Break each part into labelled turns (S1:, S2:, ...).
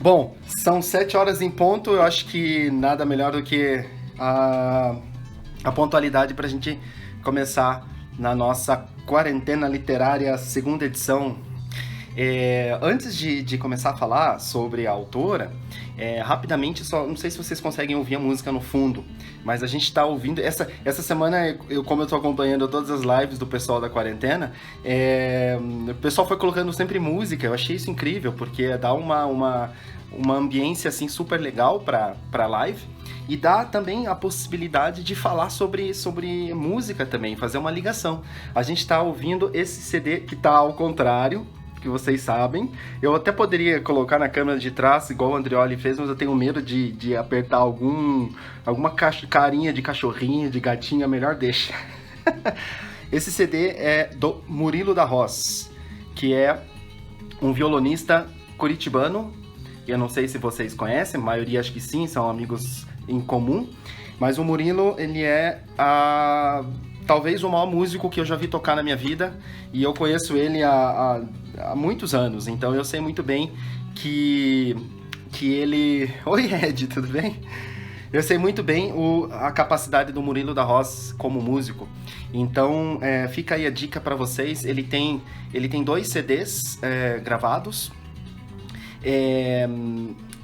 S1: Bom, são 7 horas em ponto. Eu acho que nada melhor do que a, a pontualidade para a gente começar na nossa quarentena literária, segunda edição. Antes de começar a falar sobre a autora, rapidamente, só não sei se vocês conseguem ouvir a música no fundo, mas a gente está ouvindo. Essa semana, como eu estou acompanhando todas as lives do pessoal da quarentena, o pessoal foi colocando sempre música. Eu achei isso incrível, porque dá uma ambiência assim super legal para live. E dá também a possibilidade de falar sobre música também, fazer uma ligação. A gente está ouvindo esse CD que está ao contrário, que vocês sabem. Eu até poderia colocar na câmera de trás, igual o Andreoli fez, mas eu tenho medo de apertar alguma carinha de cachorrinho, de gatinha, melhor deixa. Esse CD é do Murilo da Roz, que é um violonista curitibano. Eu não sei se vocês conhecem, a maioria acho que sim, são amigos em comum. Mas o Murilo, ele é talvez o maior músico que eu já vi tocar na minha vida. E eu conheço ele há muitos anos, então eu sei muito bem que ele... Oi, Ed, tudo bem? Eu sei muito bem a capacidade do Murilo da Roz como músico. Então, fica aí a dica para vocês. Ele tem 2 CDs gravados.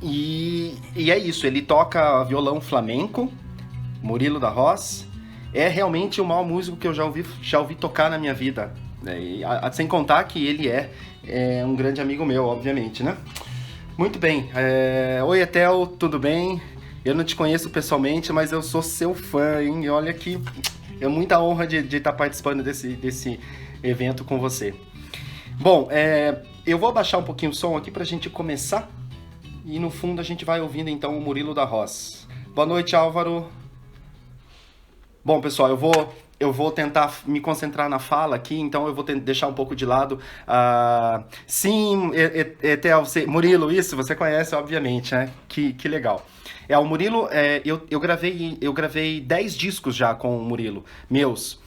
S1: E é isso, ele toca violão flamenco, Murilo da Roz. É realmente o maior músico que eu já ouvi tocar na minha vida. Sem contar que ele é um grande amigo meu, obviamente, né? Muito bem. Oi, Etel, tudo bem? Eu não te conheço pessoalmente, mas eu sou seu fã, hein? E olha que é muita honra de estar participando desse evento com você. Bom, eu vou abaixar um pouquinho o som aqui pra gente começar. E no fundo a gente vai ouvindo então o Murilo da Roz. Boa noite, Álvaro. Bom, pessoal, eu vou tentar me concentrar na fala aqui, então eu vou deixar um pouco de lado. Sim, Etel, Murilo, isso, você conhece, obviamente, né? Que legal. O Murilo, eu gravei 10 discos já com o Murilo, meus.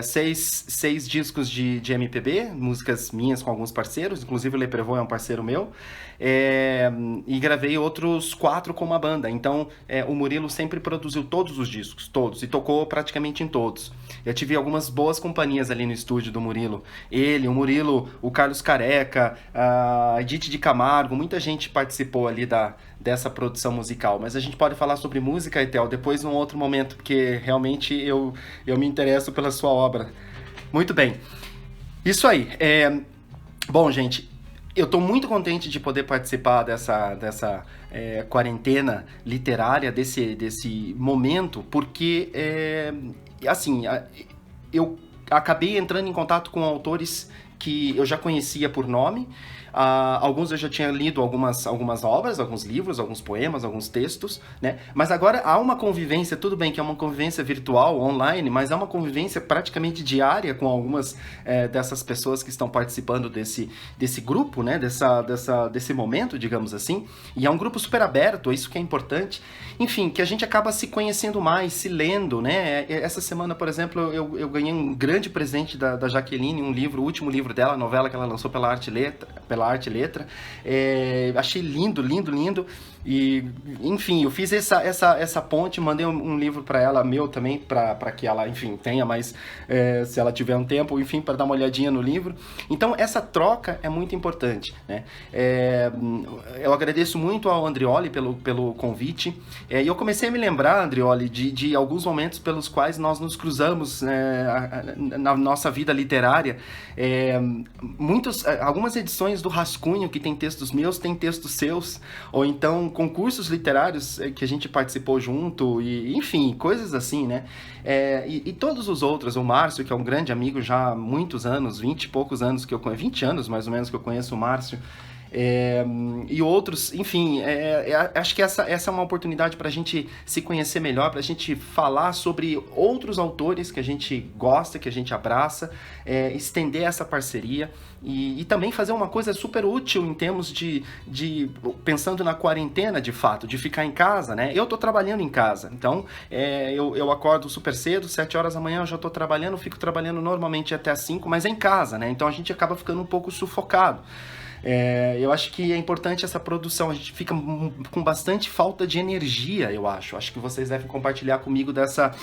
S1: 6 discos de MPB, músicas minhas com alguns parceiros, inclusive o Leprevô é um parceiro meu, e gravei outros 4 com uma banda. Então o Murilo sempre produziu todos os discos, todos, e tocou praticamente em todos. Eu tive algumas boas companhias ali no estúdio do Murilo. O Murilo, o Carlos Careca, a Edith de Camargo, muita gente participou ali dessa produção musical. Mas a gente pode falar sobre música, Etel, depois num outro momento, porque realmente eu me interesso pela sua obra. Muito bem. Isso aí. Bom, gente, eu estou muito contente de poder participar dessa quarentena literária, desse momento, porque, assim, eu acabei entrando em contato com autores que eu já conhecia por nome. Alguns eu já tinha lido algumas obras, alguns livros, alguns poemas, alguns textos, né? Mas agora há uma convivência, tudo bem que é uma convivência virtual, online, mas é uma convivência praticamente diária com algumas dessas pessoas que estão participando desse grupo, né? Desse momento, digamos assim. E é um grupo super aberto, é isso que é importante. Enfim, que a gente acaba se conhecendo mais, se lendo, né? Essa semana, por exemplo, eu ganhei um grande presente da Jaqueline, um livro, o último livro dela, a novela que ela lançou pela Arte e Letra. Achei lindo, lindo, lindo. E, enfim, eu fiz essa ponte, mandei um livro para ela, meu também, para que ela, enfim, tenha mais, se ela tiver um tempo, enfim, para dar uma olhadinha no livro. Então, essa troca é muito importante, né? Eu agradeço muito ao Andreoli pelo convite. E eu comecei a me lembrar, Andreoli, de alguns momentos pelos quais nós nos cruzamos na nossa vida literária. Algumas edições do Rascunho, que tem textos meus, tem textos seus, ou então concursos literários que a gente participou junto, e enfim, coisas assim, né? E todos os outros, o Márcio, que é um grande amigo já há muitos anos, 20 e poucos anos que eu conheço, 20 anos mais ou menos que eu conheço o Márcio, e outros, enfim, acho que essa é uma oportunidade para a gente se conhecer melhor, para a gente falar sobre outros autores que a gente gosta, que a gente abraça, estender essa parceria e também fazer uma coisa super útil em termos de pensando na quarentena, de fato, de ficar em casa, né? Eu tô trabalhando em casa, então eu acordo super cedo, 7 horas da manhã eu já tô trabalhando, fico trabalhando normalmente até às 5, mas é em casa, né? Então a gente acaba ficando um pouco sufocado. Eu acho que é importante essa produção, a gente fica com bastante falta de energia, eu acho. Acho que vocês devem compartilhar comigo dessa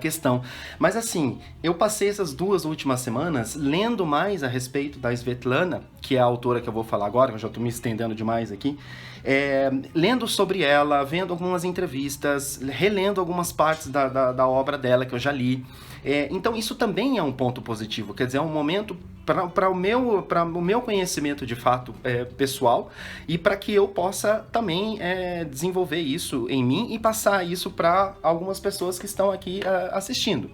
S1: questão. Mas assim, eu passei essas 2 últimas semanas lendo mais a respeito da Svetlana, que é a autora que eu vou falar agora, eu já estou me estendendo demais aqui, lendo sobre ela, vendo algumas entrevistas, relendo algumas partes da obra dela que eu já li. Então isso também é um ponto positivo, quer dizer, é um momento para o meu conhecimento de fato pessoal e para que eu possa também desenvolver isso em mim e passar isso para algumas pessoas que estão aqui assistindo.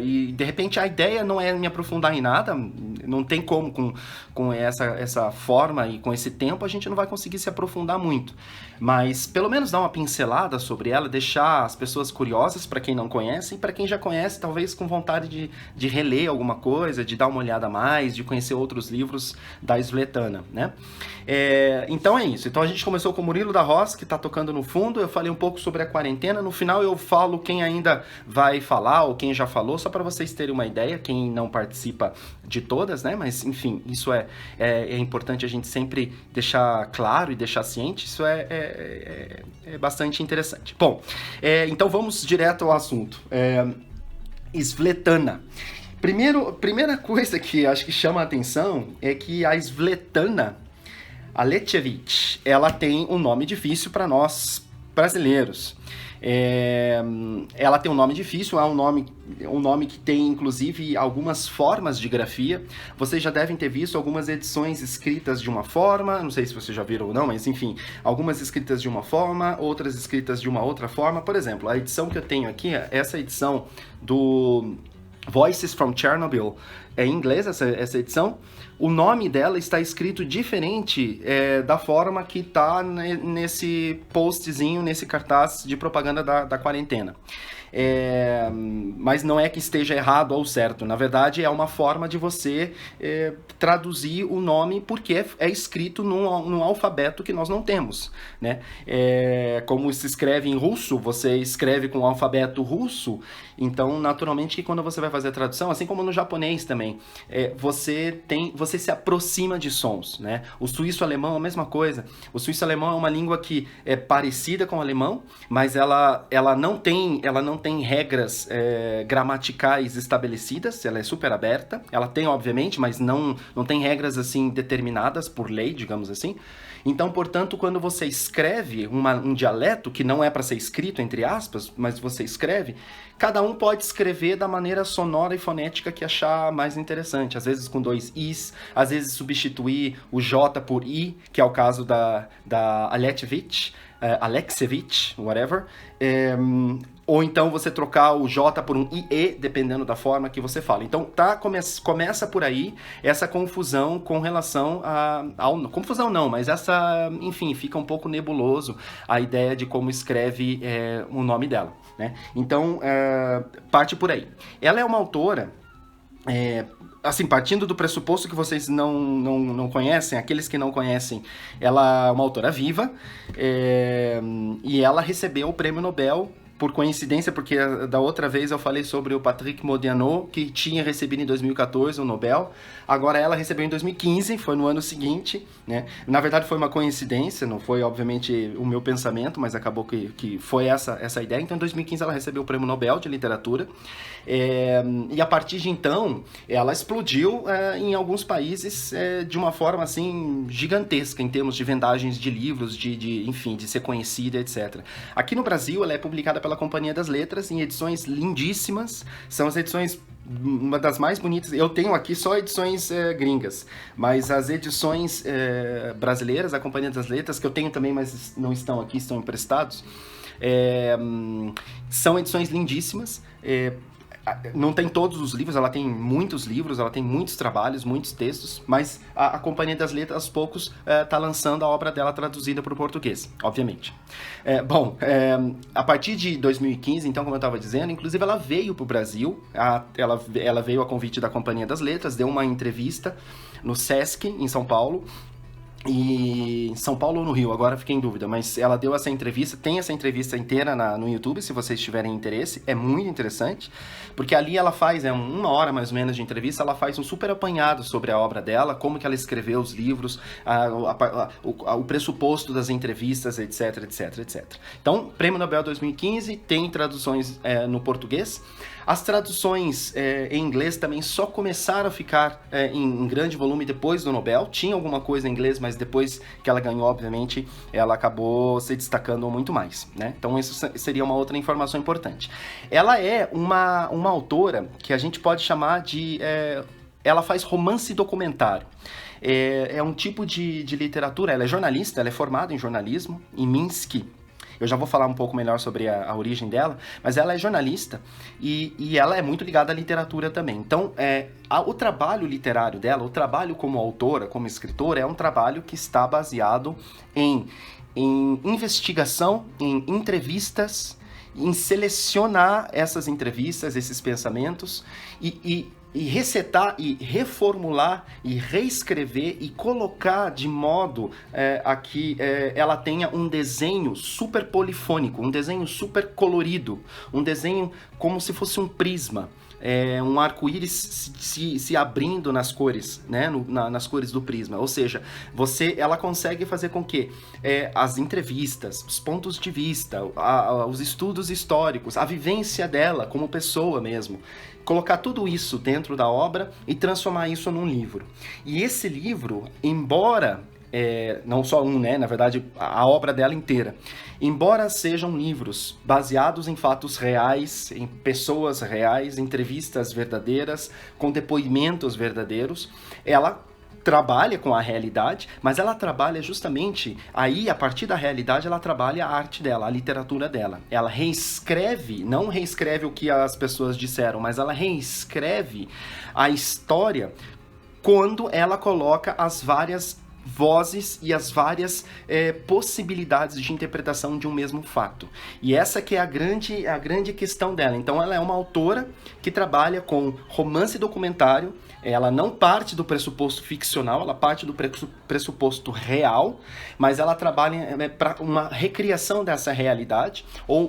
S1: E de repente a ideia não é me aprofundar em nada, não tem como com essa forma e com esse tempo a gente não vai conseguir se aprofundar muito, mas pelo menos dar uma pincelada sobre ela, deixar as pessoas curiosas para quem não conhece e para quem já conhece talvez com vontade de reler alguma coisa, de dar uma olhada a mais, de conhecer outros livros da Svetlana, né? Então é isso. Então a gente começou com o Murilo da Roz, que está tocando no fundo, eu falei um pouco sobre a quarentena, no final eu falo quem ainda vai falar ou quem já falou, só para vocês terem uma ideia, quem não participa de todas, né? Mas enfim, isso é importante a gente sempre deixar claro e deixar ciente, isso é bastante interessante. Bom, então vamos direto ao assunto. Svetlana. Primeira coisa que acho que chama a atenção é que a Svetlana Alexievich, ela tem um nome difícil para nós brasileiros. Ela tem um nome difícil, é um nome que tem inclusive algumas formas de grafia. Vocês já devem ter visto algumas edições escritas de uma forma, não sei se vocês já viram ou não, mas enfim, algumas escritas de uma forma, outras escritas de uma outra forma. Por exemplo, a edição que eu tenho aqui, essa edição do Voices from Chernobyl, é em inglês essa edição. O nome dela está escrito diferente da forma que está nesse postzinho, nesse cartaz de propaganda da quarentena. Mas não é que esteja errado ou certo, na verdade é uma forma de você traduzir o nome porque é escrito num alfabeto que nós não temos, né? Como se escreve em russo, você escreve com o alfabeto russo, então naturalmente que quando você vai fazer a tradução, assim como no japonês também, você se aproxima de sons, né? O suíço-alemão é a mesma coisa. O suíço-alemão é uma língua que é parecida com o alemão, mas ela não tem regras gramaticais estabelecidas, ela é super aberta, ela tem obviamente, mas não tem regras assim determinadas por lei, digamos assim. Então, portanto, quando você escreve um dialeto, que não é para ser escrito, entre aspas, mas você escreve, cada um pode escrever da maneira sonora e fonética que achar mais interessante. Às vezes com 2 Is, às vezes substituir o J por I, que é o caso da Alexievich, whatever. Ou então você trocar o J por um IE, dependendo da forma que você fala. Então começa por aí essa confusão com relação confusão não, mas enfim, fica um pouco nebuloso a ideia de como escreve o nome dela, né? Então, parte por aí. Ela é uma autora... assim, partindo do pressuposto que vocês não conhecem, aqueles que não conhecem, ela é uma autora viva, e ela recebeu o Prêmio Nobel, por coincidência, porque da outra vez eu falei sobre o Patrick Modiano, que tinha recebido em 2014 o Nobel, agora ela recebeu em 2015, foi no ano seguinte, né? Na verdade foi uma coincidência, não foi obviamente o meu pensamento, mas acabou que foi essa ideia. Então em 2015 ela recebeu o Prêmio Nobel de Literatura, e a partir de então ela explodiu em alguns países de uma forma assim gigantesca em termos de vendagens de livros, enfim, de ser conhecida, etc. Aqui no Brasil ela é publicada pela Companhia das Letras em edições lindíssimas, são as edições uma das mais bonitas. Eu tenho aqui só edições gringas, mas as edições brasileiras, a Companhia das Letras, que eu tenho também, mas não estão aqui, estão emprestados, são edições lindíssimas. Não tem todos os livros, ela tem muitos livros, ela tem muitos trabalhos, muitos textos, mas a Companhia das Letras, aos poucos, está lançando a obra dela traduzida para o português, obviamente. A partir de 2015, então, como eu estava dizendo, inclusive ela veio para o Brasil, ela veio a convite da Companhia das Letras, deu uma entrevista no Sesc, em São Paulo, E em São Paulo ou no Rio, agora fiquei em dúvida, mas ela deu essa entrevista, tem essa entrevista inteira no YouTube, se vocês tiverem interesse, é muito interessante, porque ali ela faz, uma hora mais ou menos de entrevista, ela faz um super apanhado sobre a obra dela, como que ela escreveu os livros, o pressuposto das entrevistas, etc, etc, etc. Então, Prêmio Nobel 2015 tem traduções no português. As traduções em inglês também só começaram a ficar em grande volume depois do Nobel. Tinha alguma coisa em inglês, mas depois que ela ganhou, obviamente, ela acabou se destacando muito mais, né? Então isso seria uma outra informação importante. Ela é uma autora que a gente pode chamar de... ela faz romance documentário. É um tipo de literatura, ela é jornalista, ela é formada em jornalismo, em Minsk. Eu já vou falar um pouco melhor sobre a origem dela, mas ela é jornalista e ela é muito ligada à literatura também. Então, o trabalho literário dela, o trabalho como autora, como escritora, é um trabalho que está baseado em investigação, em entrevistas, em selecionar essas entrevistas, esses pensamentos e resetar e reformular e reescrever e colocar de modo a que ela tenha um desenho super polifônico, um desenho super colorido, um desenho como se fosse um prisma. Um arco-íris se abrindo nas cores, né? Nas cores do prisma. Ou seja, ela consegue fazer com que as entrevistas, os pontos de vista, os estudos históricos, a vivência dela como pessoa mesmo, colocar tudo isso dentro da obra e transformar isso num livro. E esse livro, embora... não só né? Na verdade, a obra dela inteira. Embora sejam livros baseados em fatos reais, em pessoas reais, entrevistas verdadeiras, com depoimentos verdadeiros, ela trabalha com a realidade, mas ela trabalha justamente, aí a partir da realidade ela trabalha a arte dela, a literatura dela. Ela reescreve, não reescreve o que as pessoas disseram, mas ela reescreve a história quando ela coloca as várias vozes e as várias possibilidades de interpretação de um mesmo fato. E essa que é a grande questão dela. Então ela é uma autora que trabalha com romance documentário, ela não parte do pressuposto ficcional, ela parte do pressuposto real, mas ela trabalha para uma recriação dessa realidade, ou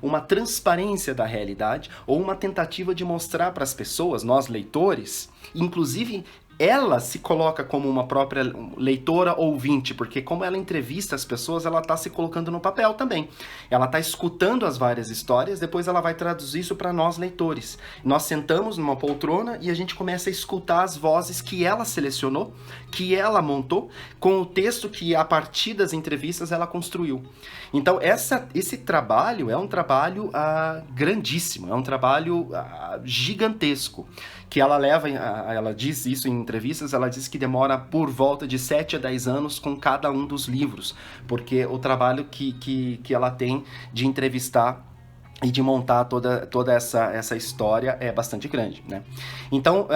S1: uma transparência da realidade, ou uma tentativa de mostrar para as pessoas, nós leitores, inclusive ela se coloca como uma própria leitora ouvinte, porque como ela entrevista as pessoas, ela está se colocando no papel também. Ela está escutando as várias histórias, depois ela vai traduzir isso para nós leitores. Nós sentamos numa poltrona e a gente começa a escutar as vozes que ela selecionou, que ela montou, com o texto que a partir das entrevistas ela construiu. Então esse trabalho é um trabalho grandíssimo, é um trabalho gigantesco, que ela diz isso em entrevistas, ela diz que demora por volta de 7 a 10 anos com cada um dos livros, porque o trabalho que ela tem de entrevistar e de montar toda essa história é bastante grande, né? Então,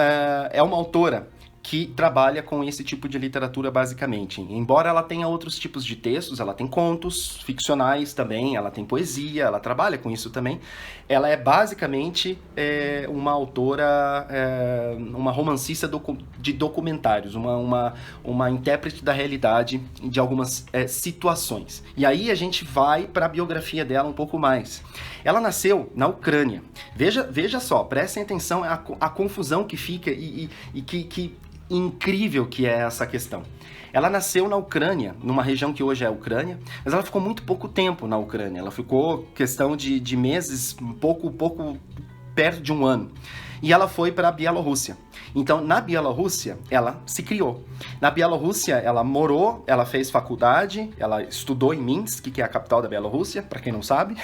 S1: é uma autora que trabalha com esse tipo de literatura basicamente. Embora ela tenha outros tipos de textos, ela tem contos ficcionais também, ela tem poesia, ela trabalha com isso também. Ela é basicamente uma autora, uma romancista de documentários, uma intérprete da realidade de algumas situações. E aí a gente vai para a biografia dela um pouco mais. Ela nasceu na Ucrânia. Veja só, prestem atenção a confusão que fica e que incrível que é essa questão. Ela nasceu na Ucrânia, numa região que hoje é a Ucrânia, mas ela ficou muito pouco tempo na Ucrânia. Ela ficou questão de meses, pouco perto de um ano. E ela foi para a Bielorrússia. Então, na Bielorrússia, ela se criou. Na Bielorrússia, ela morou, ela fez faculdade, ela estudou em Minsk, que é a capital da Bielorrússia, para quem não sabe.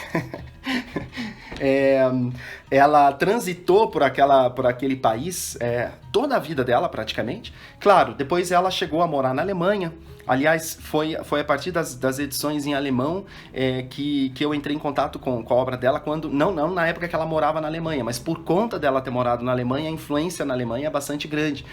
S1: Ela transitou por aquele país toda a vida dela, praticamente. Claro, depois ela chegou a morar na Alemanha. Aliás, foi a partir das edições em alemão que eu entrei em contato com a obra dela, não na época que ela morava na Alemanha, mas por conta dela ter morado na Alemanha, a influência na Alemanha é bastante grande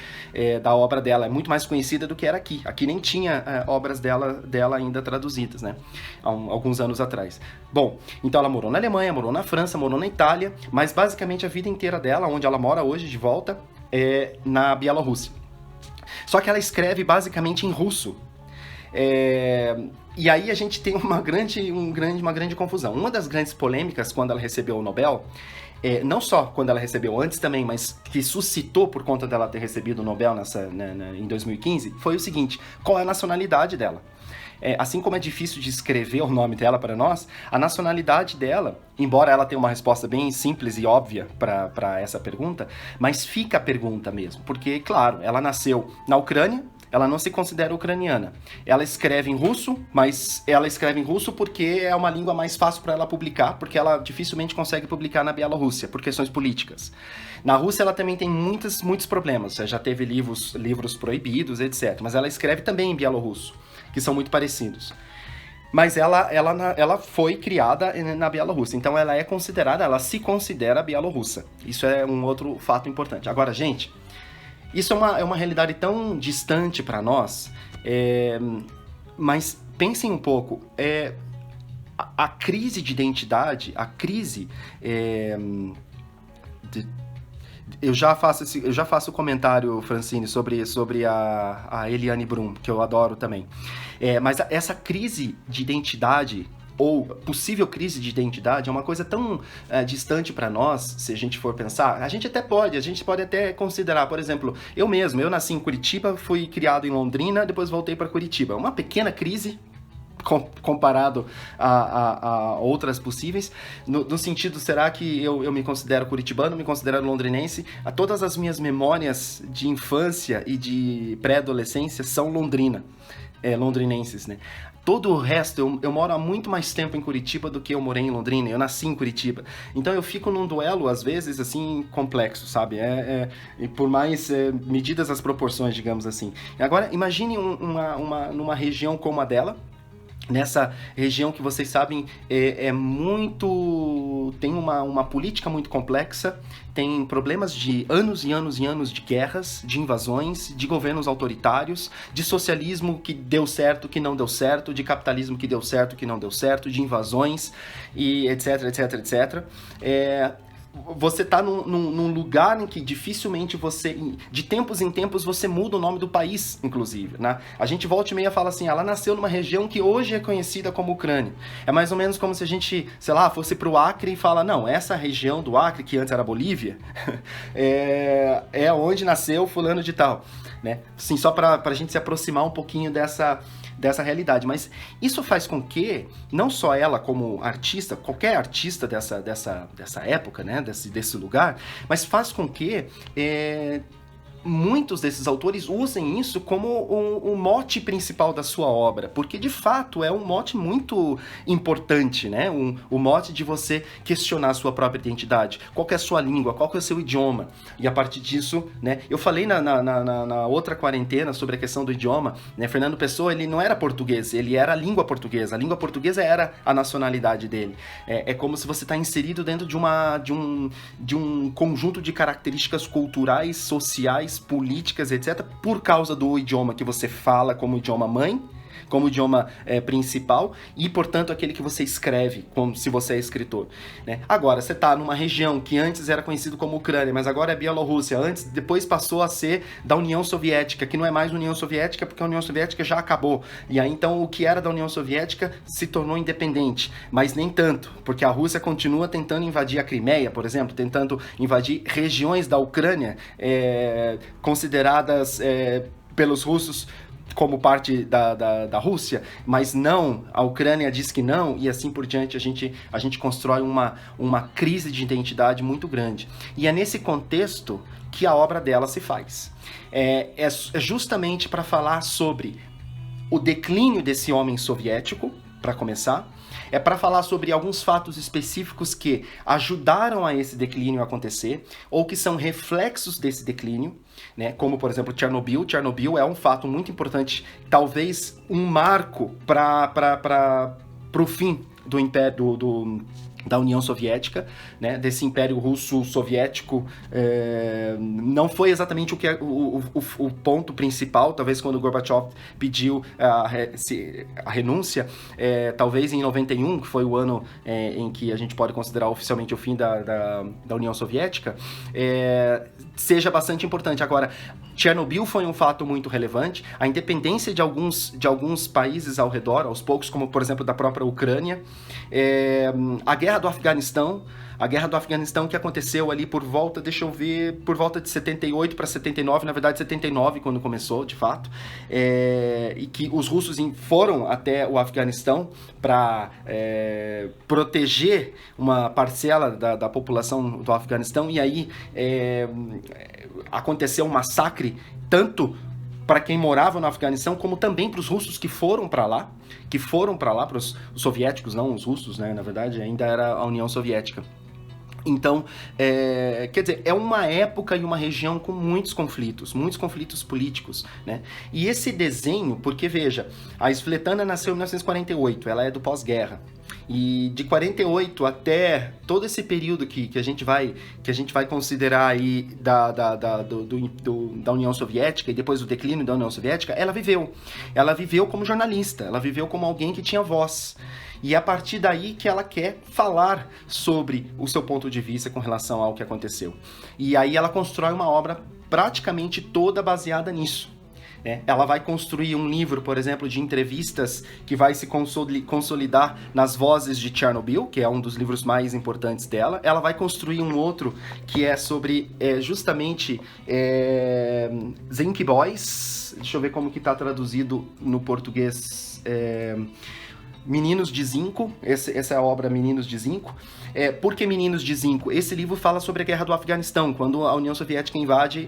S1: da obra dela, é muito mais conhecida do que era aqui. Aqui nem tinha obras dela ainda traduzidas, né? Há alguns anos atrás. Bom, então ela morou na Alemanha, morou na França, morou na Itália, mas basicamente a vida inteira dela, onde ela mora hoje de volta, é na Bielorrússia. Só que ela escreve basicamente em russo. E aí a gente tem uma grande confusão. Uma das grandes polêmicas quando ela recebeu o Nobel, não só quando ela recebeu, antes também, mas que suscitou por conta dela ter recebido o Nobel em 2015, foi o seguinte: qual é a nacionalidade dela? Assim como é difícil de escrever o nome dela para nós, a nacionalidade dela, embora ela tenha uma resposta bem simples e óbvia para essa pergunta, mas fica a pergunta mesmo, porque, claro, ela nasceu na Ucrânia, ela não se considera ucraniana. Ela escreve em russo, mas ela escreve em russo porque é uma língua mais fácil para ela publicar, porque ela dificilmente consegue publicar na Bielorrússia, por questões políticas. Na Rússia ela também tem muitos problemas, já teve livros proibidos, etc. Mas ela escreve também em bielorrusso, que são muito parecidos. Mas ela foi criada na Bielorrússia, então ela se considera bielorrussa. Isso é um outro fato importante. Agora, gente, isso é uma realidade tão distante para nós, mas pensem um pouco, a crise de identidade, eu já faço o comentário, Francine, sobre a Eliane Brum, que eu adoro também. Mas essa crise de identidade, ou possível crise de identidade, é uma coisa tão distante para nós, se a gente for pensar. A gente pode até considerar, por exemplo, eu nasci em Curitiba, fui criado em Londrina, depois voltei para Curitiba. Uma pequena crise comparado a outras possíveis, no sentido, será que eu me considero curitibano, me considero londrinense? Todas as minhas memórias de infância e de pré-adolescência são londrinenses, né? Todo o resto, eu moro há muito mais tempo em Curitiba do que eu morei em Londrina, eu nasci em Curitiba. Então eu fico num duelo, às vezes, assim, complexo, sabe? E por mais medidas as proporções, digamos assim. Agora, imagine numa região como a dela, nessa região que vocês sabem tem uma política muito complexa, tem problemas de anos e anos e anos de guerras, de invasões, de governos autoritários, de socialismo que deu certo, que não deu certo, de capitalismo que deu certo, que não deu certo, de invasões, e etc, etc, etc. Você tá num lugar em que dificilmente de tempos em tempos, você muda o nome do país, inclusive, né? A gente volta e meia fala assim, ela nasceu numa região que hoje é conhecida como Ucrânia. É mais ou menos como se a gente, sei lá, fosse pro Acre e fala, não, essa região do Acre, que antes era Bolívia, é onde nasceu fulano de tal, né? Assim, só pra gente se aproximar um pouquinho dessa realidade, mas isso faz com que, não só ela como artista, qualquer artista dessa época, né, desse lugar, mas faz com que muitos desses autores usem isso como o mote principal da sua obra, porque de fato é um mote muito importante, né? O mote de você questionar a sua própria identidade, qual que é a sua língua, qual que é o seu idioma, e a partir disso, né? Eu falei na outra quarentena sobre a questão do idioma, né? Fernando Pessoa, ele não era português, ele era a língua portuguesa era a nacionalidade dele. É como se você está inserido dentro de um conjunto de características culturais, sociais, políticas, etc., por causa do idioma que você fala como idioma mãe, como idioma principal, e, portanto, aquele que você escreve, como se você é escritor, né? Agora, você está numa região que antes era conhecido como Ucrânia, mas agora é Bielorrússia, depois passou a ser da União Soviética, que não é mais União Soviética, porque a União Soviética já acabou. E aí, então, o que era da União Soviética se tornou independente, mas nem tanto, porque a Rússia continua tentando invadir a Crimeia, por exemplo, tentando invadir regiões da Ucrânia consideradas pelos russos como parte da Rússia, mas não, a Ucrânia diz que não, e assim por diante a gente constrói uma crise de identidade muito grande. E é nesse contexto que a obra dela se faz. É justamente para falar sobre o declínio desse homem soviético, para começar, é para falar sobre alguns fatos específicos que ajudaram a esse declínio acontecer, ou que são reflexos desse declínio, né? Como, por exemplo, Chernobyl. Chernobyl é um fato muito importante, talvez um marco para o fim do império, da União Soviética, né, desse Império Russo-Soviético. Não foi exatamente o ponto principal, talvez quando Gorbachev pediu a renúncia, talvez em 91, que foi o ano em que a gente pode considerar oficialmente o fim da União Soviética, seja bastante importante. Agora, Chernobyl foi um fato muito relevante, a independência de alguns países ao redor, aos poucos, como por exemplo da própria Ucrânia, a guerra do Afeganistão, que aconteceu ali por volta, deixa eu ver, por volta de 78 para 79, na verdade 79 quando começou, de fato, e que os russos foram até o Afeganistão para proteger uma parcela da população do Afeganistão, e aí aconteceu um massacre, tanto para quem morava no Afeganistão, como também para os russos que foram para lá, para os soviéticos, não os russos, né? Na verdade, ainda era a União Soviética. Então, quer dizer, é uma época e uma região com muitos conflitos políticos, né? E esse desenho, porque veja, a Svetlana nasceu em 1948, ela é do pós-guerra. E de 48 até todo esse período que a gente vai considerar aí da União Soviética e depois do declínio da União Soviética, ela viveu como jornalista, ela viveu como alguém que tinha voz. E é a partir daí que ela quer falar sobre o seu ponto de vista com relação ao que aconteceu. E aí ela constrói uma obra praticamente toda baseada nisso. Ela vai construir um livro, por exemplo, de entrevistas que vai se consolidar nas Vozes de Chernobyl, que é um dos livros mais importantes dela. Ela vai construir um outro que é sobre justamente Zinc Boys. Deixa eu ver como que está traduzido no português. Meninos de Zinco, essa é a obra Meninos de Zinco. Por que Meninos de Zinco? Esse livro fala sobre a guerra do Afeganistão, quando a União Soviética invade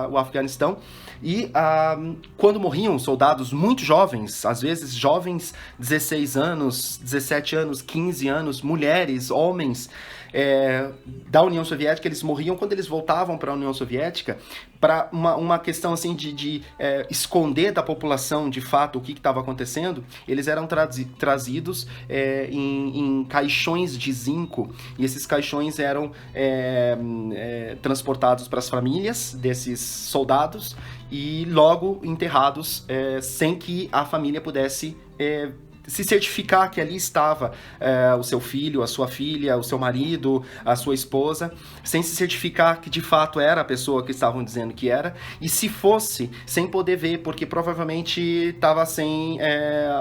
S1: o Afeganistão e quando morriam soldados muito jovens, às vezes jovens, 16 anos, 17 anos, 15 anos, mulheres, homens, da União Soviética, eles morriam quando eles voltavam para a União Soviética, para uma questão assim de esconder da população de fato o que estava acontecendo. Eles eram trazidos em caixões de zinco, e esses caixões eram transportados para as famílias desses soldados e logo enterrados sem que a família pudesse se certificar que ali estava o seu filho, a sua filha, o seu marido, a sua esposa, sem se certificar que de fato era a pessoa que estavam dizendo que era, e se fosse, sem poder ver, porque provavelmente estava sem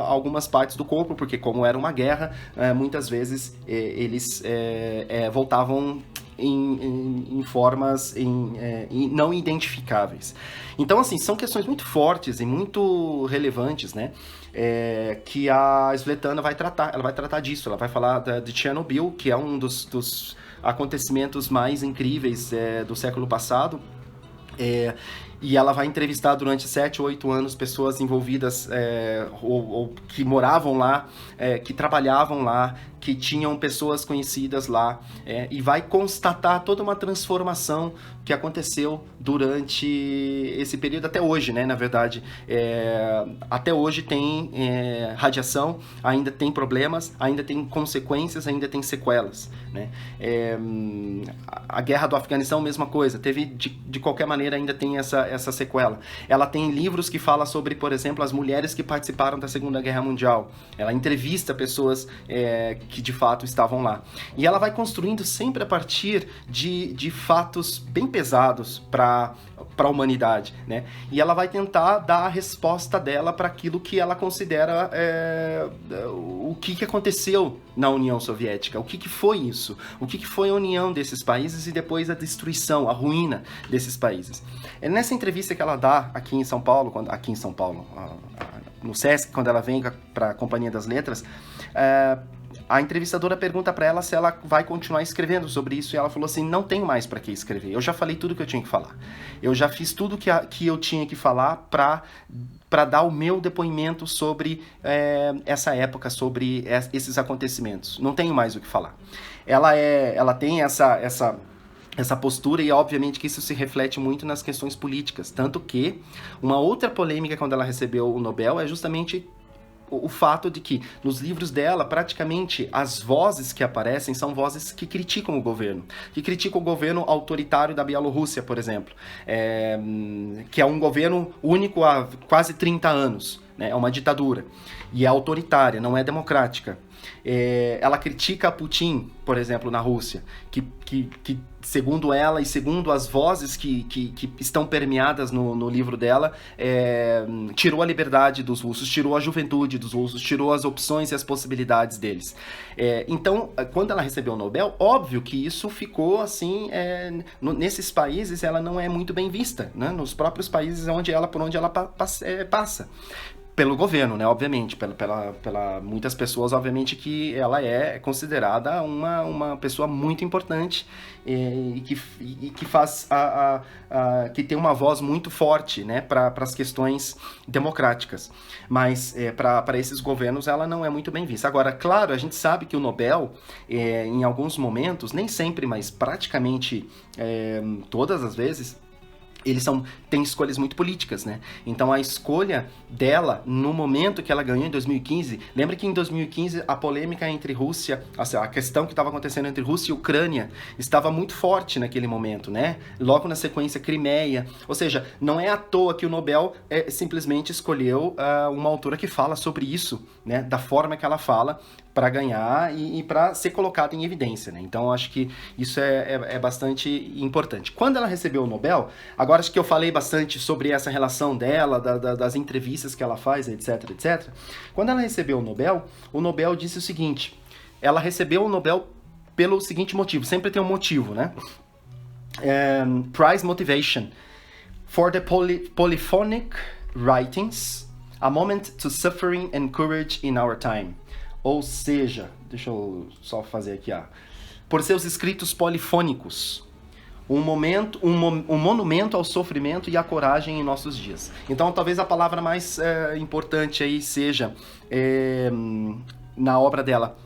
S1: algumas partes do corpo, porque como era uma guerra, muitas vezes eles voltavam em formas não identificáveis. Então, assim, são questões muito fortes e muito relevantes, né? Que a Svetlana vai tratar. Ela vai tratar disso, ela vai falar de Chernobyl, que é um dos acontecimentos mais incríveis do século passado. E ela vai entrevistar durante 7 ou 8 anos pessoas envolvidas ou que moravam lá, que trabalhavam lá, que tinham pessoas conhecidas lá, e vai constatar toda uma transformação que aconteceu durante esse período até hoje, né? Na verdade, até hoje tem radiação, ainda tem problemas, ainda tem consequências, ainda tem sequelas, né? A guerra do Afeganistão, mesma coisa, teve de qualquer maneira ainda tem essa sequela. Ela tem livros que falam sobre, por exemplo, as mulheres que participaram da Segunda Guerra Mundial. Ela entrevista pessoas que de fato estavam lá. E ela vai construindo sempre a partir de fatos bem pesados para a humanidade, né? E ela vai tentar dar a resposta dela para aquilo que ela considera o que aconteceu na União Soviética, o que foi isso, o que foi a união desses países e depois a destruição, a ruína desses países. Nessa entrevista que ela dá aqui em São Paulo, no Sesc, quando ela vem para a Companhia das Letras, a entrevistadora pergunta para ela se ela vai continuar escrevendo sobre isso, e ela falou assim: não tenho mais para que escrever, eu já falei tudo que eu tinha que falar, eu já fiz tudo que eu tinha que falar para dar o meu depoimento sobre essa época, sobre esses acontecimentos, não tenho mais o que falar. Ela tem essa postura, e obviamente que isso se reflete muito nas questões políticas, tanto que uma outra polêmica quando ela recebeu o Nobel é justamente o fato de que nos livros dela, praticamente, as vozes que aparecem são vozes que criticam o governo autoritário da Bielorrússia, por exemplo, que é um governo único há quase 30 anos, né? É uma ditadura, e é autoritária, não é democrática. Ela critica Putin, por exemplo, na Rússia, que segundo ela e segundo as vozes que estão permeadas no livro dela, tirou a liberdade dos russos, tirou a juventude dos russos, tirou as opções e as possibilidades deles. Então, quando ela recebeu o Nobel, óbvio que isso ficou assim, nesses países ela não é muito bem vista, né? Nos próprios países por onde ela passa. Pelo governo, né, obviamente, pela muitas pessoas, obviamente, que ela é considerada uma pessoa muito importante e que faz que tem uma voz muito forte, né, para as questões democráticas. Mas para esses governos ela não é muito bem vista. Agora, claro, a gente sabe que o Nobel, em alguns momentos, nem sempre, mas praticamente todas as vezes, eles têm escolhas muito políticas, né? Então a escolha dela, no momento que ela ganhou em 2015, lembra que em 2015 a polêmica entre Rússia, a questão que estava acontecendo entre Rússia e Ucrânia estava muito forte naquele momento, né? Logo na sequência, Crimeia. Ou seja, não é à toa que o Nobel simplesmente escolheu uma autora que fala sobre isso, né? Da forma que ela fala, para ganhar e para ser colocada em evidência, né? Então, acho que isso é bastante importante. Quando ela recebeu o Nobel, agora acho que eu falei bastante sobre essa relação dela, das entrevistas que ela faz, etc, etc. Quando ela recebeu o Nobel disse o seguinte, ela recebeu o Nobel pelo seguinte motivo, sempre tem um motivo, né? Prize Motivation for the polyphonic writings, a moment to suffering and courage in our time. Ou seja, deixa eu só fazer aqui, por seus escritos polifônicos, um monumento ao sofrimento e à coragem em nossos dias. Então, talvez a palavra mais importante aí seja, na obra dela,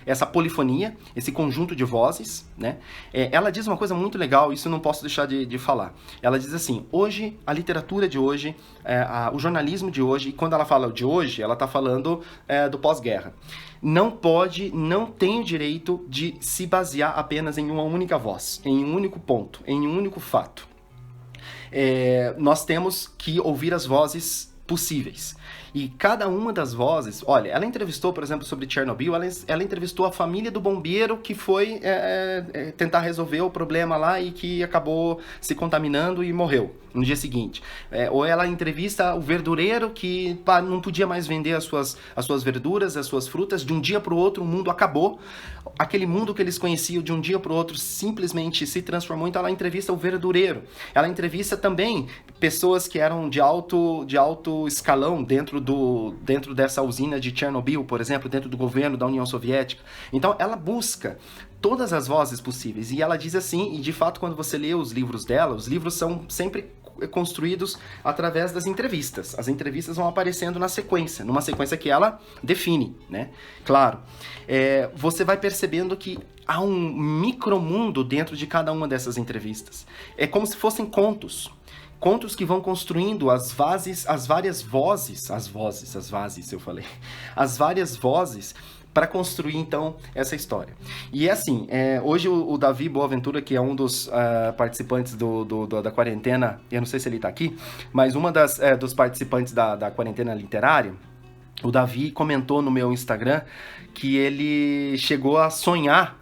S1: essa polifonia, esse conjunto de vozes, né? Ela diz uma coisa muito legal, isso eu não posso deixar de falar. Ela diz assim, hoje, a literatura de hoje, o jornalismo de hoje, e quando ela fala de hoje, ela está falando do pós-guerra. Não tem o direito de se basear apenas em uma única voz, em um único ponto, em um único fato. Nós temos que ouvir as vozes possíveis. E cada uma das vozes... Olha, ela entrevistou, por exemplo, sobre Chernobyl, ela entrevistou a família do bombeiro que foi tentar resolver o problema lá e que acabou se contaminando e morreu no dia seguinte. Ou ela entrevista o verdureiro que não podia mais vender as suas verduras, as suas frutas. De um dia para o outro, o mundo acabou. Aquele mundo que eles conheciam, de um dia para o outro, simplesmente se transformou. Então ela entrevista o verdureiro. Ela entrevista também pessoas que eram de alto escalão dentro dessa usina de Chernobyl, por exemplo, dentro do governo da União Soviética. Então ela busca todas as vozes possíveis. E ela diz assim, e de fato quando você lê os livros dela, os livros são sempre construídos através das entrevistas. As entrevistas vão aparecendo na sequência, numa sequência que ela define, né? Claro, você vai percebendo que há um micromundo dentro de cada uma dessas entrevistas. É como se fossem contos que vão construindo as várias vozes, as várias vozes para construir, então, essa história. E assim, hoje o Davi Boaventura, que é um dos participantes da quarentena, eu não sei se ele está aqui, mas uma dos participantes da quarentena literária, o Davi comentou no meu Instagram que ele chegou a sonhar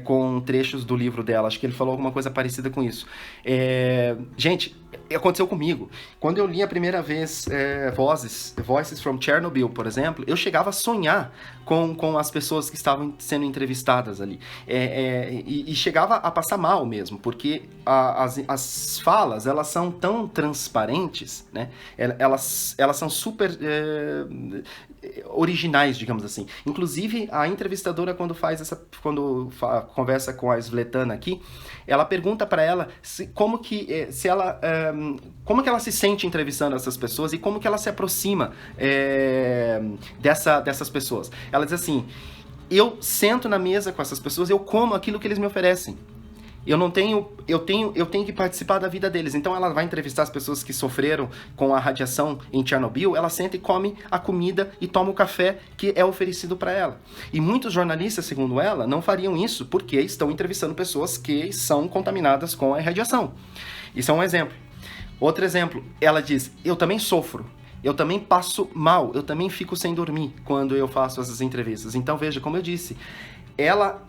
S1: com trechos do livro dela. Acho que ele falou alguma coisa parecida com isso. Gente, aconteceu comigo. Quando eu li a primeira vez Voices from Chernobyl, por exemplo, eu chegava a sonhar com as pessoas que estavam sendo entrevistadas ali. E chegava a passar mal mesmo, porque as falas, elas são tão transparentes, né? Elas são super originais, digamos assim. Inclusive, a entrevistadora, quando conversa com a Svetlana aqui, ela pergunta para ela como que ela se sente entrevistando essas pessoas e como que ela se aproxima dessas pessoas. Ela diz assim, eu sento na mesa com essas pessoas, eu como aquilo que eles me oferecem. Eu tenho que participar da vida deles. Então ela vai entrevistar as pessoas que sofreram com a radiação em Chernobyl, ela senta e come a comida e toma o café que é oferecido para ela. E muitos jornalistas, segundo ela, não fariam isso porque estão entrevistando pessoas que são contaminadas com a radiação. Isso é um exemplo. Outro exemplo, ela diz, eu também sofro. Eu também passo mal, eu também fico sem dormir quando eu faço essas entrevistas. Então veja, como eu disse, ela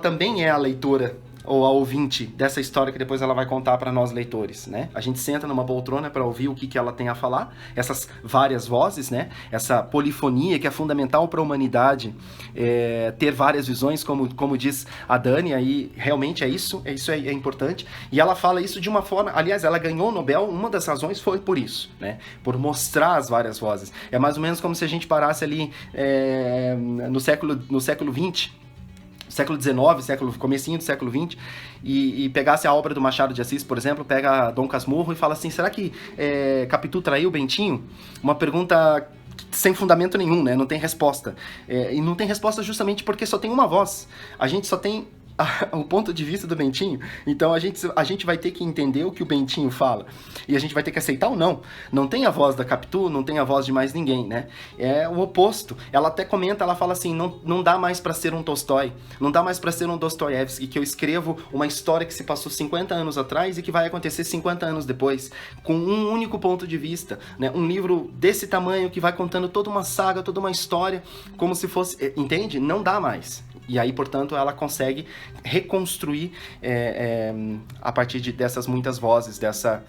S1: também é a leitora ou a ouvinte dessa história que depois ela vai contar para nós leitores, né? A gente senta numa poltrona para ouvir o que ela tem a falar, essas várias vozes, né? Essa polifonia que é fundamental para a humanidade, ter várias visões, como diz a Dani, aí realmente isso é importante. E ela fala isso de uma forma, aliás, ela ganhou o Nobel, uma das razões foi por isso, né? Por mostrar as várias vozes. É mais ou menos como se a gente parasse ali no século XX, século XIX, comecinho do século XX, e pegasse a obra do Machado de Assis, por exemplo, pega Dom Casmurro e fala assim, será que Capitu traiu o Bentinho? Uma pergunta sem fundamento nenhum, né? Não tem resposta. E não tem resposta justamente porque só tem uma voz. A gente só tem o ponto de vista do Bentinho, então a gente vai ter que entender o que o Bentinho fala, e a gente vai ter que aceitar ou não. Não tem a voz da Capitu, não tem a voz de mais ninguém, né? É o oposto. Ela até comenta, ela fala assim, não dá mais pra ser um Tolstói, não dá mais pra ser um Dostoiévski, que eu escrevo uma história que se passou 50 anos atrás e que vai acontecer 50 anos depois, com um único ponto de vista, né? Um livro desse tamanho que vai contando toda uma saga, toda uma história, como se fosse... Entende? Não dá mais. E aí, portanto, ela consegue reconstruir a partir dessas muitas vozes, dessa...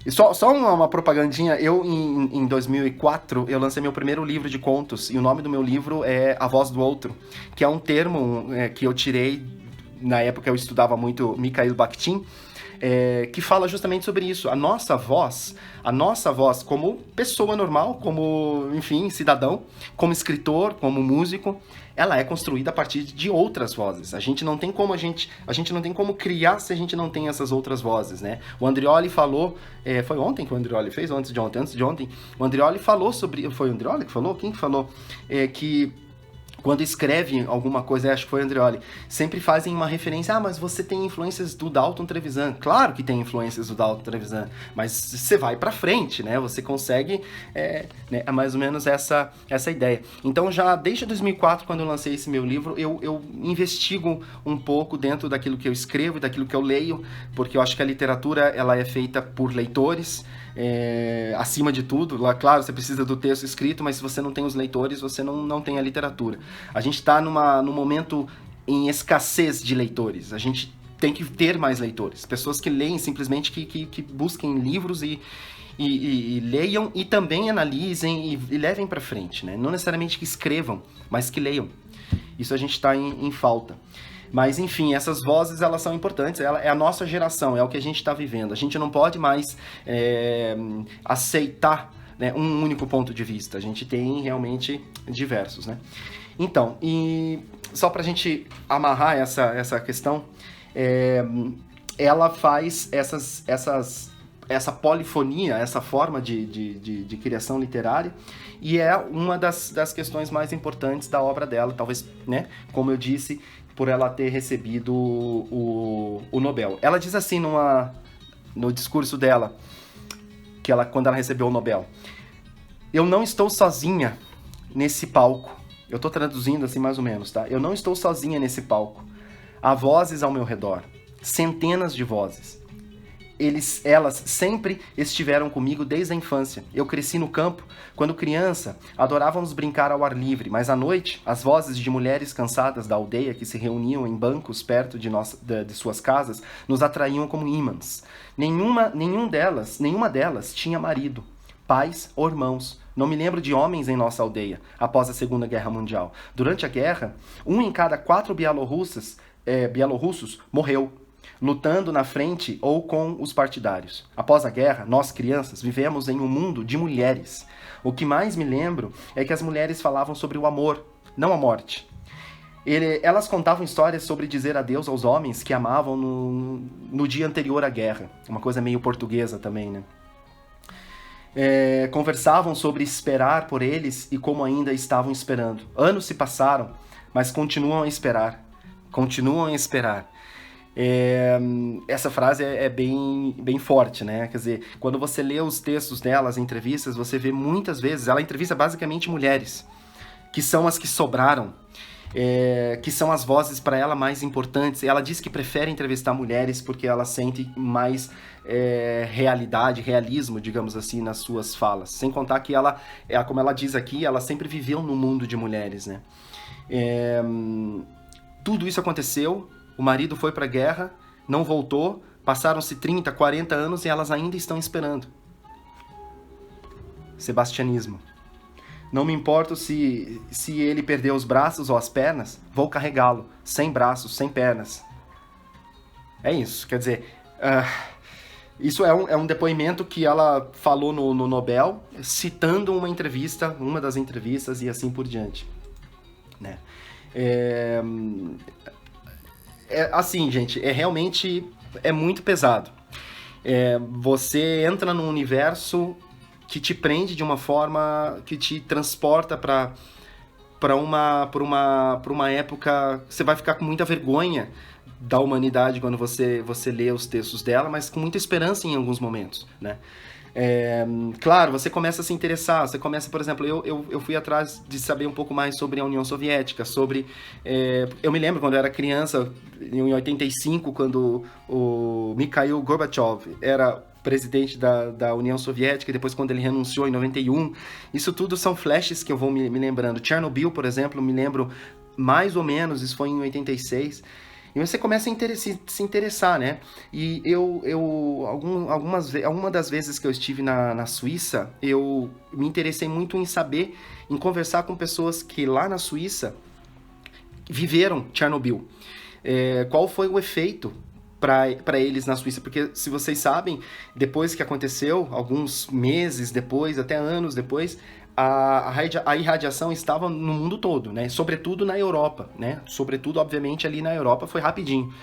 S1: E só uma propagandinha, em 2004, eu lancei meu primeiro livro de contos, e o nome do meu livro é A Voz do Outro, que é um termo que eu tirei, na época eu estudava muito Mikhail Bakhtin, que fala justamente sobre isso. A nossa voz como pessoa normal, como, enfim, cidadão, como escritor, como músico, ela é construída a partir de outras vozes. A gente não tem como criar se a gente não tem essas outras vozes, né? O Andreoli falou, foi ontem que o Andreoli fez, ou antes de ontem, o Andreoli falou sobre, foi o Andreoli que falou? Quem que falou? Que quando escreve alguma coisa, acho que foi o Andreoli, sempre fazem uma referência, mas você tem influências do Dalton Trevisan. Claro que tem influências do Dalton Trevisan, mas você vai pra frente, né? Você consegue, é mais ou menos essa ideia. Então, já desde 2004, quando eu lancei esse meu livro, eu investigo um pouco dentro daquilo que eu escrevo e daquilo que eu leio, porque eu acho que a literatura, ela é feita por leitores, acima de tudo. Lá, claro, você precisa do texto escrito, mas se você não tem os leitores, você não tem a literatura. A gente está num momento em escassez de leitores. A gente tem que ter mais leitores. Pessoas que leem, simplesmente que busquem livros e leiam e também analisem e levem para frente, né? Não necessariamente que escrevam, mas que leiam. Isso a gente está em falta. Mas, enfim, essas vozes, elas são importantes, é a nossa geração, é o que a gente está vivendo. A gente não pode mais aceitar, né, um único ponto de vista. A gente tem realmente diversos, né? Então, e só para a gente amarrar essa questão, ela faz essa polifonia, essa forma de criação literária, e é uma das questões mais importantes da obra dela, talvez, né, como eu disse, por ela ter recebido o Nobel. Ela diz assim no discurso dela, quando ela recebeu o Nobel: eu não estou sozinha nesse palco. Eu estou traduzindo assim mais ou menos, tá? Eu não estou sozinha nesse palco. Há vozes ao meu redor, centenas de vozes. Elas sempre estiveram comigo desde a infância. Eu cresci no campo. Quando criança, adorávamos brincar ao ar livre, mas à noite, as vozes de mulheres cansadas da aldeia que se reuniam em bancos perto de suas casas nos atraíam como ímãs. Nenhuma delas tinha marido, pais ou irmãos. Não me lembro de homens em nossa aldeia após a Segunda Guerra Mundial. Durante a guerra, 1 em cada 4 bielorrussos morreu, lutando na frente ou com os partidários. Após a guerra, nós crianças vivemos em um mundo de mulheres. O que mais me lembro é que as mulheres falavam sobre o amor, não a morte. Elas contavam histórias sobre dizer adeus aos homens que amavam no dia anterior à guerra. Uma coisa meio portuguesa também, né? Conversavam sobre esperar por eles e como ainda estavam esperando. Anos se passaram, mas continuam a esperar. Continuam a esperar. Essa frase é bem forte, né? Quer dizer, quando você lê os textos dela, as entrevistas, você vê muitas vezes, ela entrevista basicamente mulheres, que são as que sobraram, que são as vozes para ela mais importantes. Ela diz que prefere entrevistar mulheres porque ela sente mais realidade, realismo, digamos assim, nas suas falas. Sem contar que ela, como ela diz aqui, ela sempre viveu no mundo de mulheres, né? Tudo isso aconteceu, o marido foi para a guerra, não voltou, passaram-se 30, 40 anos e elas ainda estão esperando. Sebastianismo. Não me importo se ele perder os braços ou as pernas, vou carregá-lo, sem braços, sem pernas. É isso, quer dizer, isso é um depoimento que ela falou no Nobel, citando uma das entrevistas e assim por diante, né? Assim, gente, realmente muito pesado. Você entra num universo que te prende de uma forma que te transporta para uma época. Você vai ficar com muita vergonha da humanidade quando você lê os textos dela, mas com muita esperança em alguns momentos, né? Claro, você começa a se interessar, você começa, por exemplo, eu fui atrás de saber um pouco mais sobre a União Soviética, eu me lembro quando eu era criança, em 85, quando o Mikhail Gorbachev era presidente da União Soviética, e depois quando ele renunciou em 91, isso tudo são flashes que eu vou me lembrando. Chernobyl, por exemplo, me lembro mais ou menos, isso foi em 86, e você começa a se interessar, né? E alguma das vezes que eu estive na Suíça, eu me interessei muito em saber, em conversar com pessoas que lá na Suíça viveram Chernobyl. Qual foi o efeito para eles na Suíça? Porque, se vocês sabem, depois que aconteceu, alguns meses depois, até anos depois, a irradiação estava no mundo todo, né? Sobretudo na Europa, né? Sobretudo, obviamente, ali na Europa foi rapidinho.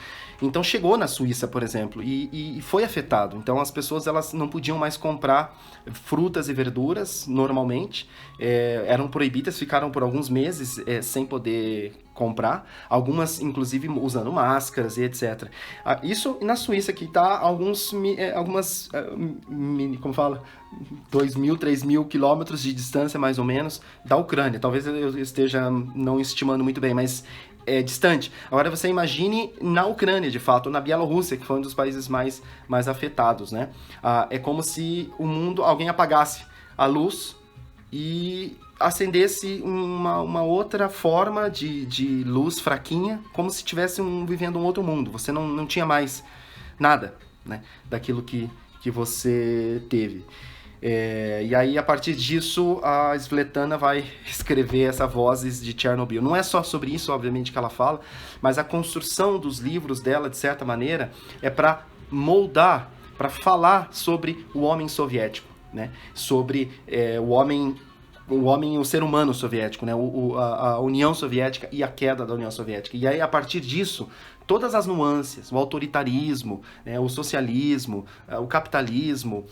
S1: Então chegou na Suíça, por exemplo, e foi afetado. Então as pessoas elas não podiam mais comprar frutas e verduras normalmente, eram proibidas, ficaram por alguns meses sem poder comprar, algumas inclusive usando máscaras e etc. Isso na Suíça, que está algumas, como fala, 2.000, 3.000 quilômetros de distância mais ou menos da Ucrânia. Talvez eu esteja não estimando muito bem, mas é distante. Agora você imagine na Ucrânia, de fato, ou na Bielorrússia, que foi um dos países mais afetados, né? É como se alguém apagasse a luz e acendesse uma outra forma de luz fraquinha, como se estivesse vivendo um outro mundo. Você não tinha mais nada, né, daquilo que você teve. E aí, a partir disso, a Svetlana vai escrever essa Vozes de Chernobyl. Não é só sobre isso, obviamente, que ela fala, mas a construção dos livros dela, de certa maneira, é para moldar, para falar sobre o homem soviético, né? Sobre o ser humano soviético, né? A União Soviética e a queda da União Soviética. E aí, a partir disso, todas as nuances, o autoritarismo, o socialismo, o capitalismo,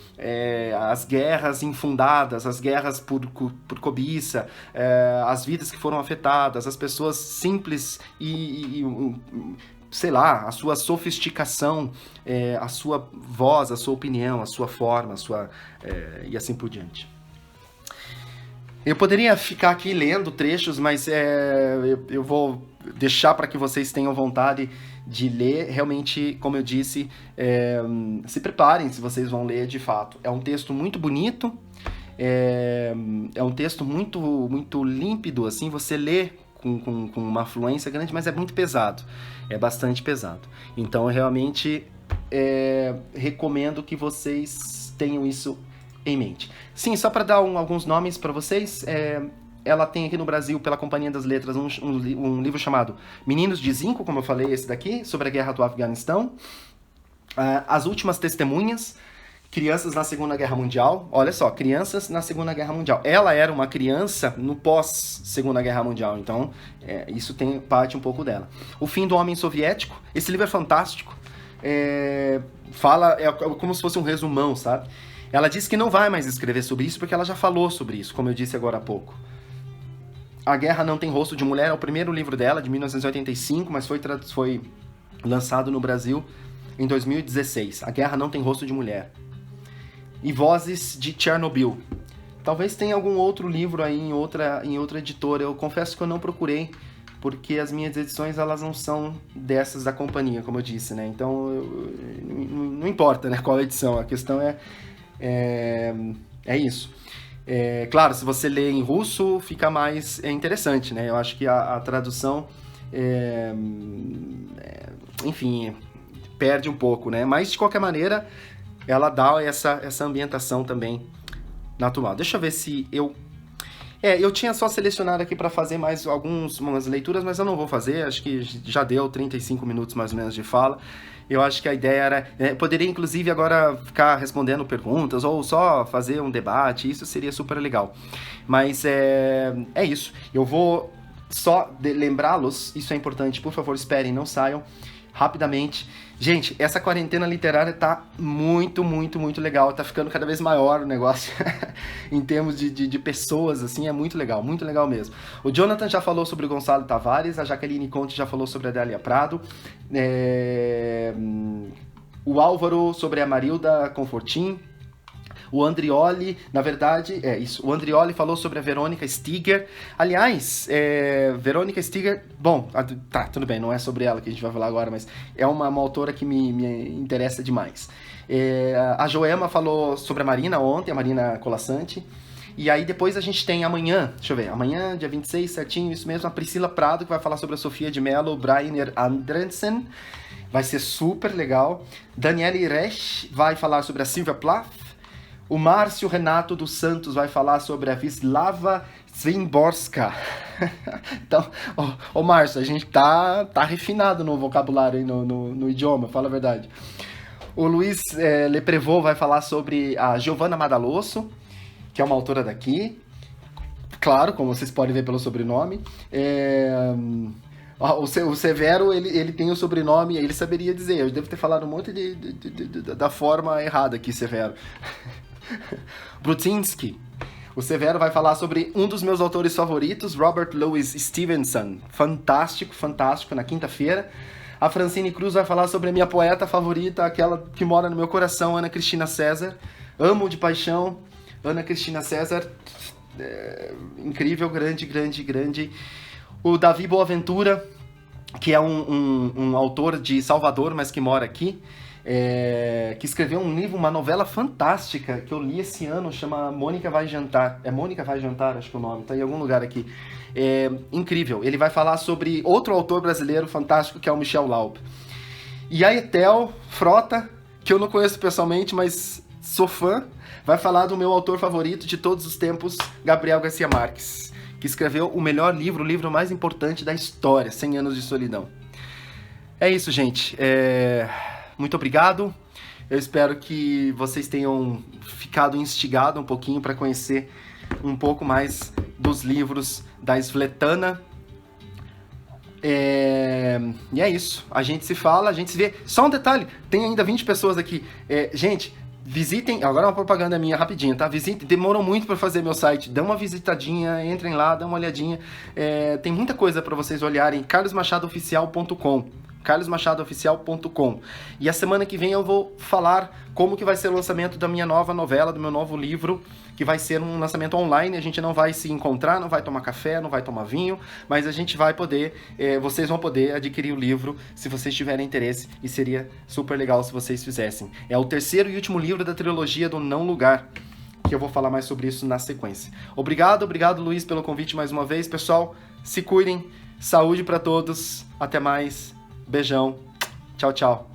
S1: as guerras infundadas, as guerras por cobiça, as vidas que foram afetadas, as pessoas simples sei lá, a sua sofisticação, a sua voz, a sua opinião, a sua forma, e assim por diante. Eu poderia ficar aqui lendo trechos, mas eu vou deixar para que vocês tenham vontade de ler. Realmente, como eu disse, se preparem se vocês vão ler de fato. É um texto muito bonito, é um texto muito, muito límpido, assim, você lê com uma fluência grande, mas é muito pesado, é bastante pesado. Então, eu realmente recomendo que vocês tenham isso em mente. Sim, só para dar alguns nomes para vocês, ela tem aqui no Brasil, pela Companhia das Letras, um livro chamado Meninos de Zinco, como eu falei, esse daqui, sobre a guerra do Afeganistão. As Últimas Testemunhas, Crianças na Segunda Guerra Mundial. Olha só, Crianças na Segunda Guerra Mundial. Ela era uma criança no pós-Segunda Guerra Mundial, então isso tem parte um pouco dela. O Fim do Homem Soviético. Esse livro é fantástico. É como se fosse um resumão, sabe? Ela disse que não vai mais escrever sobre isso porque ela já falou sobre isso, como eu disse agora há pouco. A Guerra Não Tem Rosto de Mulher é o primeiro livro dela, de 1985, mas foi lançado no Brasil em 2016. A Guerra Não Tem Rosto de Mulher. E Vozes de Chernobyl. Talvez tenha algum outro livro aí em outra editora. Eu confesso que eu não procurei, porque as minhas edições elas não são dessas da companhia, como eu disse, né? Então, não importa, né, qual edição. A questão é isso. Claro, se você lê em russo, fica mais interessante, né? Eu acho que a tradução, enfim, perde um pouco, né? Mas, de qualquer maneira, ela dá essa ambientação também natural. Deixa eu ver se eu... eu tinha só selecionado aqui para fazer mais algumas leituras, mas eu não vou fazer, acho que já deu 35 minutos mais ou menos de fala. Eu acho que a ideia era... poderia, inclusive, agora ficar respondendo perguntas ou só fazer um debate, isso seria super legal. Mas é isso. Eu vou só lembrá-los, isso é importante, por favor, esperem, não saiam, rapidamente. Gente, essa quarentena literária tá muito, muito, muito legal. Tá ficando cada vez maior o negócio em termos de pessoas, assim, é muito legal mesmo. O Jonathan já falou sobre o Gonçalo Tavares, a Jaqueline Conte já falou sobre a Adélia Prado, o Álvaro sobre a Marilda Confortin, o Andrioli, na verdade, o Andrioli falou sobre a Verônica Stiger. Aliás, Verônica Stiger, bom, tá, tudo bem, não é sobre ela que a gente vai falar agora, mas é uma autora que me interessa demais. A Joema falou sobre a Marina ontem, a Marina Colasanti. E aí depois a gente tem amanhã, deixa eu ver, amanhã, dia 26, certinho, isso mesmo, a Priscila Prado, que vai falar sobre a Sofia de Mello, Brainer Andrensen. Vai ser super legal. Daniele Resch vai falar sobre a Silvia Plath. O Márcio Renato dos Santos vai falar sobre a Wisława Szymborska. Então, Márcio, a gente tá refinado no vocabulário, no idioma, fala a verdade. O Luiz Leprevot vai falar sobre a Giovanna Madalosso, que é uma autora daqui. Claro, como vocês podem ver pelo sobrenome. O Severo, ele tem o sobrenome, ele saberia dizer. Eu devo ter falado um monte da forma errada aqui, Severo. Brudzinski. O Severo vai falar sobre um dos meus autores favoritos, Robert Louis Stevenson. Fantástico, fantástico, na quinta-feira. A Francine Cruz vai falar sobre a minha poeta favorita, aquela que mora no meu coração, Ana Cristina César. Amo de paixão Ana Cristina César. Incrível, grande. O Davi Boaventura, que é um autor de Salvador, mas que mora aqui. Que escreveu um livro, uma novela fantástica que eu li esse ano, chama Mônica Vai Jantar. É Mônica Vai Jantar, acho que é o nome, tá em algum lugar aqui. Incrível. Ele vai falar sobre outro autor brasileiro fantástico, que é o Michel Laub. E a Etel Frota, que eu não conheço pessoalmente, mas sou fã, vai falar do meu autor favorito de todos os tempos, Gabriel Garcia Marques, que escreveu o melhor livro, o livro mais importante da história, 100 Anos de Solidão. É isso, gente. Muito obrigado. Eu espero que vocês tenham ficado instigados um pouquinho para conhecer um pouco mais dos livros da Svetlana. E é isso. A gente se fala, a gente se vê. Só um detalhe, tem ainda 20 pessoas aqui. Gente, visitem, agora é uma propaganda minha rapidinho, tá? Visitem, demorou muito para fazer meu site. Dê uma visitadinha, entrem lá, dê uma olhadinha. Tem muita coisa para vocês olharem. carlosmachadooficial.com carlosmachadooficial.com. E a semana que vem eu vou falar como que vai ser o lançamento da minha nova novela, do meu novo livro, que vai ser um lançamento online. A gente não vai se encontrar, não vai tomar café, não vai tomar vinho, mas a gente vai poder, vocês vão poder adquirir o livro se vocês tiverem interesse, e seria super legal se vocês fizessem. É o terceiro e último livro da trilogia do Não Lugar, que eu vou falar mais sobre isso na sequência. Obrigado, Luiz, pelo convite mais uma vez. Pessoal, se cuidem, saúde para todos, até mais. Beijão. Tchau, tchau.